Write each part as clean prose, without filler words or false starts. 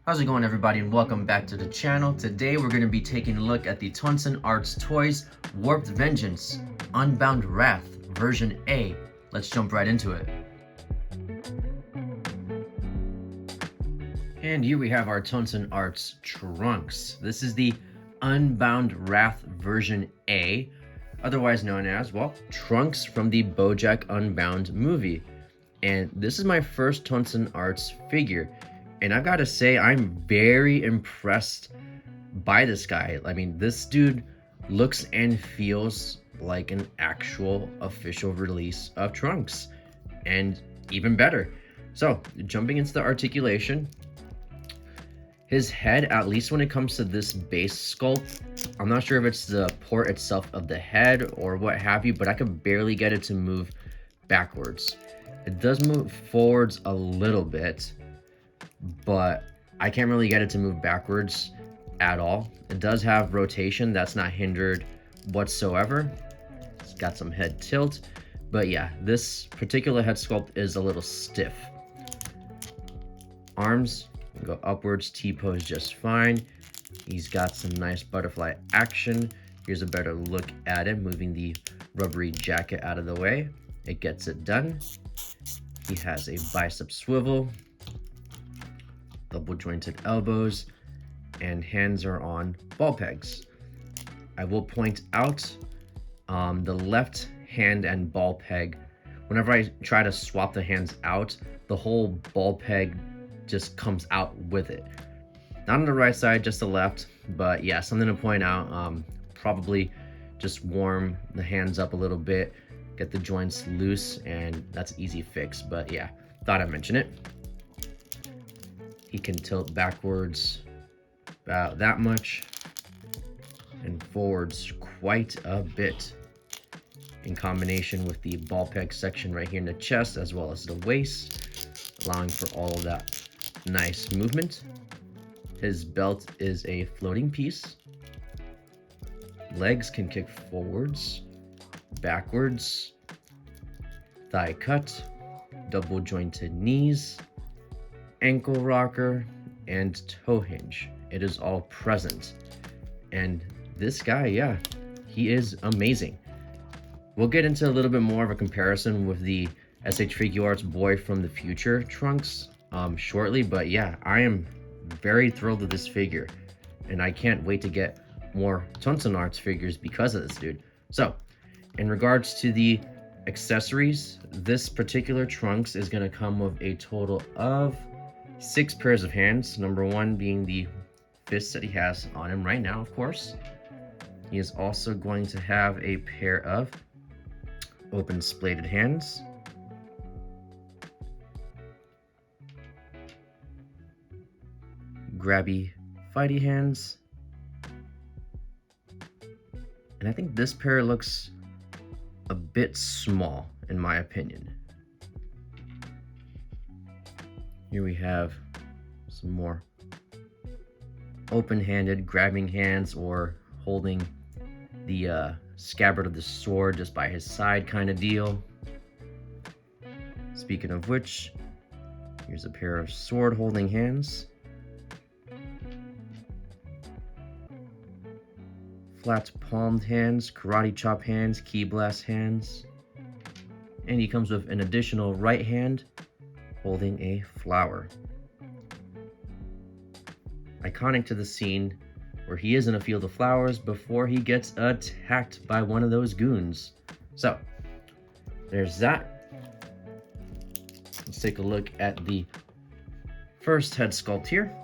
How's it going, everybody, and welcome back to the channel. Today we're going to be taking a look at the Tonsen ArtToys Warped Vengeance Unbound Wrath version A. Let's jump right into it. And here we have our Tonsen Arts trunks. This is the Unbound Wrath version A, otherwise known as, well, trunks from the Bojack Unbound movie. And this is my first Tonsen Arts figure. And I've got to say, I'm very impressed by this guy. I mean, this dude looks and feels like an actual official release of Trunks, and even better. So, jumping into the articulation, his head, at least when it comes to this base sculpt, I'm not sure if it's the port itself of the head or what have you, but I could barely get it to move backwards. It does move forwards a little bit, but I can't really get it to move backwards at all. It does have rotation that's not hindered whatsoever. It's got some head tilt, but yeah, this particular head sculpt is a little stiff. Arms go upwards, T-pose just fine. He's got some nice butterfly action. Here's a better look at it, moving the rubbery jacket out of the way. It gets it done. He has a bicep swivel, double jointed elbows, and hands are on ball pegs. I will point out the left hand and ball peg, whenever I try to swap the hands out, the whole ball peg just comes out with it. Not on the right side, just the left, but yeah, something to point out. Probably just warm the hands up a little bit, get the joints loose, and that's an easy fix. But yeah, thought I'd mention it. He can tilt backwards about that much and forwards quite a bit, in combination with the ball peg section right here in the chest as well as the waist, allowing for all of that nice movement. His belt is a floating piece. Legs can kick forwards, backwards, thigh cut, double jointed knees, ankle rocker, and toe hinge. It is all present. And this guy, yeah, he is amazing. We'll get into a little bit more of a comparison with the SH Figuarts Boy from the Future trunks shortly, but yeah, I am very thrilled with this figure, and I can't wait to get more Tonsen Arts figures because of this dude. So, in regards to the accessories, this particular trunks is going to come with a total of 6 pairs of hands, number 1 being the fists that he has on him right now, of course. He is also going to have a pair of open splayed hands, grabby fighty hands, and I think this pair looks a bit small in my opinion. Here we have some more open-handed grabbing hands, or holding the scabbard of the sword just by his side kind of deal. Speaking of which, here's a pair of sword holding hands. Flat palmed hands, karate chop hands, ki blast hands. And he comes with an additional right hand holding a flower. Iconic to the scene where he is in a field of flowers before he gets attacked by one of those goons. So, there's that. Let's take a look at the first head sculpt here.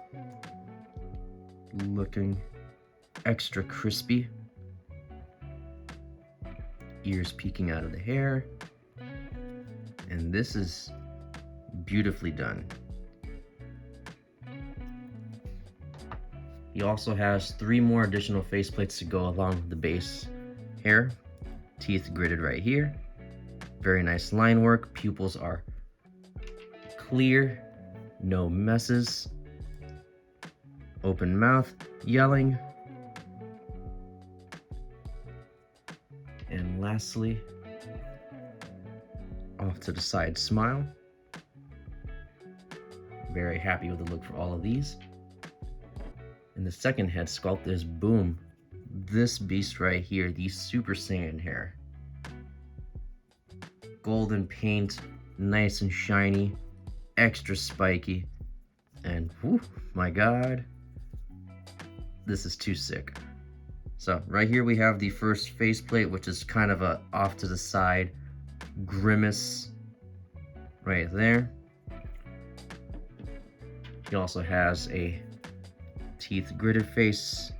Looking extra crispy. Ears peeking out of the hair. And this is beautifully done. He also has 3 more additional faceplates to go along with the base hair. Teeth gridded right here. Very nice line work. Pupils are clear, no messes. Open mouth, yelling. And lastly, off to the side smile. Very happy with the look for all of these. And the second head sculpt is, boom, this beast right here, the Super Saiyan hair. Golden paint, nice and shiny, extra spiky, and whew, my god, this is too sick. So right here we have the first faceplate, which is kind of a off to the side grimace right there. He also has a teeth gritted face.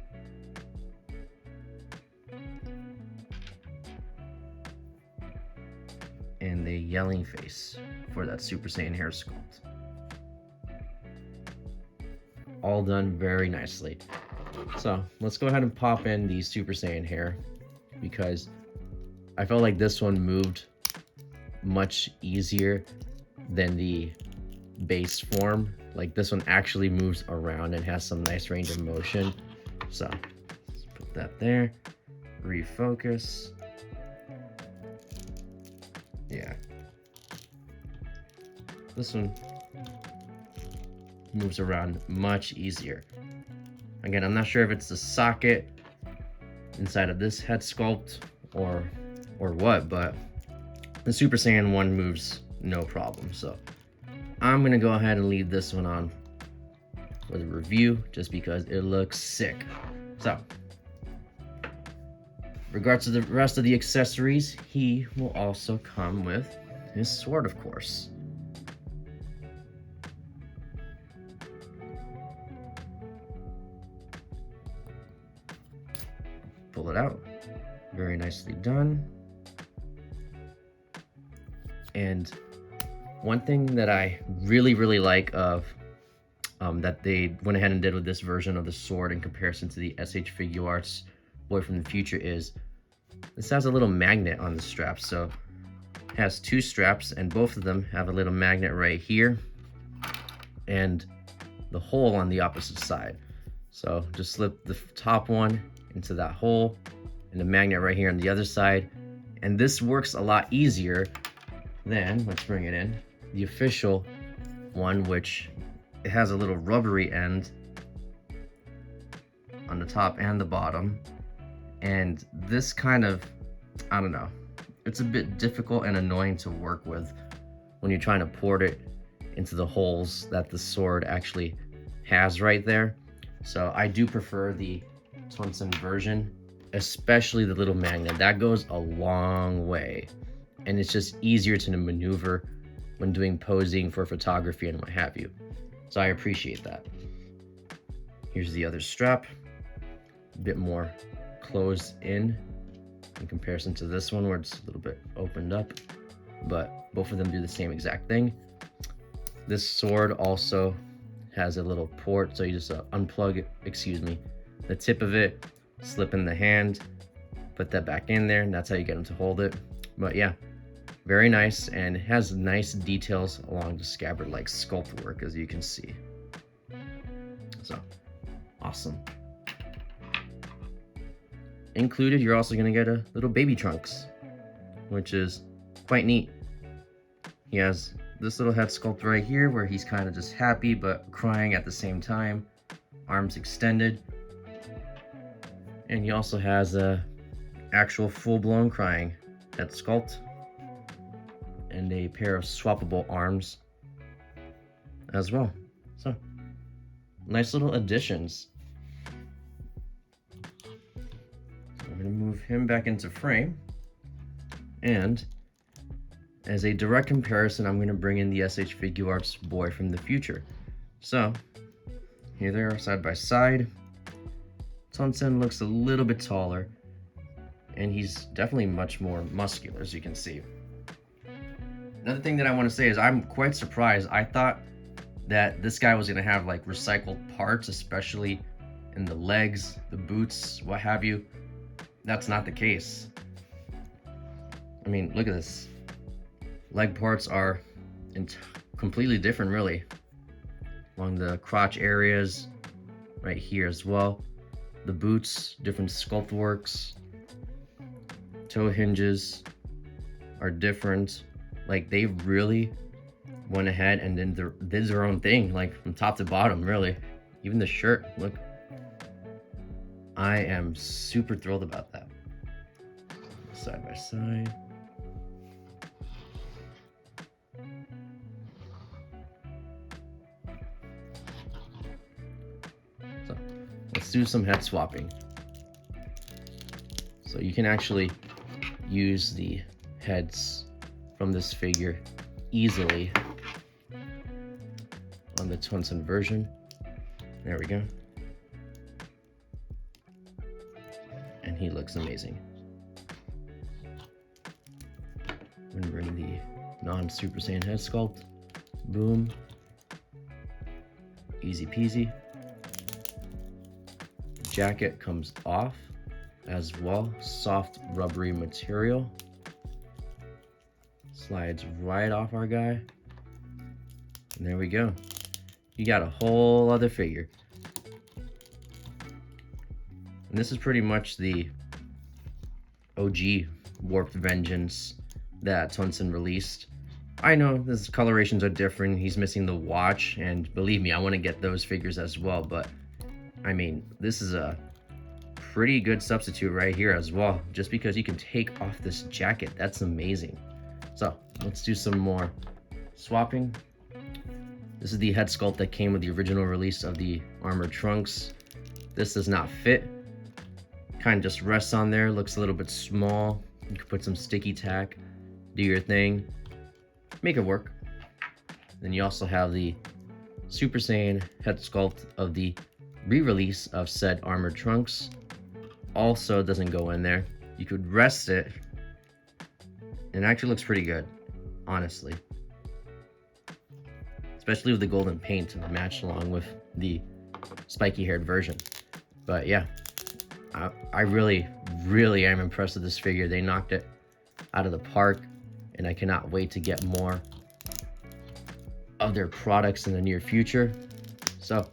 And a yelling face for that Super Saiyan hair sculpt. All done very nicely. So let's go ahead and pop in the Super Saiyan hair, because I felt like this one moved much easier than the base form. Like this one actually moves around and has some nice range of motion. So let's put that there, refocus. Yeah, this one moves around much easier. Again, I'm not sure if it's the socket inside of this head sculpt or what, but the Super Saiyan one moves no problem. So I'm gonna go ahead and leave this one on with a review just because it looks sick. So regards to the rest of the accessories, he will also come with his sword, of course. Pull it out. Very nicely done. And one thing that I really like of that they went ahead and did with this version of the sword in comparison to the SH Figuarts Boy from the Future is this has a little magnet on the strap. So it has two straps and both of them have a little magnet right here and the hole on the opposite side. So just slip the top one into that hole and the magnet right here on the other side. And this works a lot easier than, let's bring it in, the official one, which it has a little rubbery end on the top and the bottom. And this kind of, I don't know, it's a bit difficult and annoying to work with when you're trying to port it into the holes that the sword actually has right there. So I do prefer the Tonsen version, especially the little magnet. That goes a long way. And it's just easier to maneuver when doing posing for photography and what have you. So I appreciate that. Here's the other strap, a bit more closed in comparison to this one where it's a little bit opened up, but both of them do the same exact thing. This sword also has a little port, so you just unplug, the tip of it, slip in the hand, put that back in there, and that's how you get them to hold it. But yeah, very nice, and it has nice details along the scabbard like sculpt work, as you can see. So awesome. Included, you're also gonna get a little baby trunks, which is quite neat. He has this little head sculpt right here where he's kind of just happy but crying at the same time, arms extended. And he also has a actual full-blown crying head sculpt and a pair of swappable arms as well. So nice little additions. I'm gonna move him back into frame, and as a direct comparison, I'm gonna bring in the SH Figuarts Boy from the Future. So here they are side by side. Tonsen looks a little bit taller, and he's definitely much more muscular, as you can see. Another thing that I want to say is I'm quite surprised. I thought that this guy was gonna have like recycled parts, especially in the legs, the boots, what have you. That's not the case. I mean, look at this. Leg parts are completely different, really. Along the crotch areas, right here as well. The boots, different sculpt works. Toe hinges are different. Like, they really went ahead and did their own thing, like from top to bottom, really. Even the shirt, look, I am super thrilled about that. Side by side. So let's do some head swapping. So you can actually use the heads from this figure easily on the Tonsen version. There we go. And he looks amazing. I'm gonna bring the non-Super Saiyan head sculpt. Boom. Easy peasy. Jacket comes off as well. Soft rubbery material. Slides right off our guy. And there we go. You got a whole other figure. And this is pretty much the OG Warped Vengeance that Tonsen released. I know his colorations are different. He's missing the watch, and believe me, I want to get those figures as well. But I mean, this is a pretty good substitute right here as well. Just because you can take off this jacket, that's amazing. So let's do some more swapping. This is the head sculpt that came with the original release of the armored trunks. This does not fit. Kind of just rests on there, looks a little bit small. You could put some sticky tack, do your thing, make it work. Then you also have the Super Saiyan head sculpt of the re-release of said armored trunks. Also doesn't go in there. You could rest it, and it actually looks pretty good, honestly. Especially with the golden paint matched along with the spiky haired version. But yeah, I really am impressed with this figure. They knocked it out of the park, and I cannot wait to get more of their products in the near future. So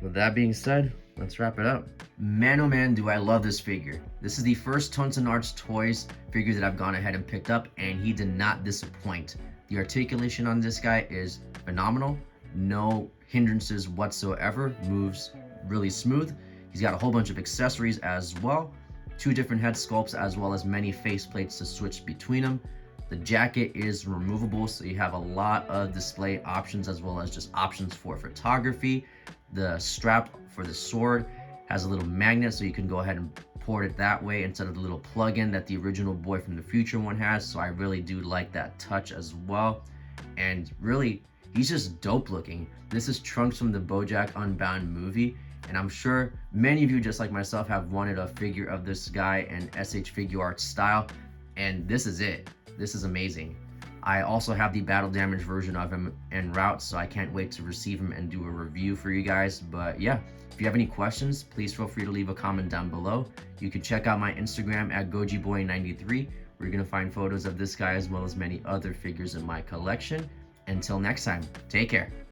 with that being said, let's wrap it up. Man, oh man, do I love this figure. This is the first Tonsen ArtToys figure that I've gone ahead and picked up, and he did not disappoint. The articulation on this guy is phenomenal. No hindrances whatsoever. Moves really smooth. He's got a whole bunch of accessories as well. 2 different head sculpts as well as many face plates to switch between them. The jacket is removable, so you have a lot of display options as well as just options for photography. The strap for the sword has a little magnet, so you can go ahead and port it that way instead of the little plug-in that the original Boy from the Future one has. So I really do like that touch as well. And really, he's just dope looking. This is Trunks from the Bojack Unbound movie, and I'm sure many of you, just like myself, have wanted a figure of this guy in SH Figure Art style, and this is it. This is amazing. I also have the battle damage version of him en route, so I can't wait to receive him and do a review for you guys. But yeah, if you have any questions, please feel free to leave a comment down below. You can check out my Instagram at gojiboy93, where you're gonna find photos of this guy as well as many other figures in my collection. Until next time, take care.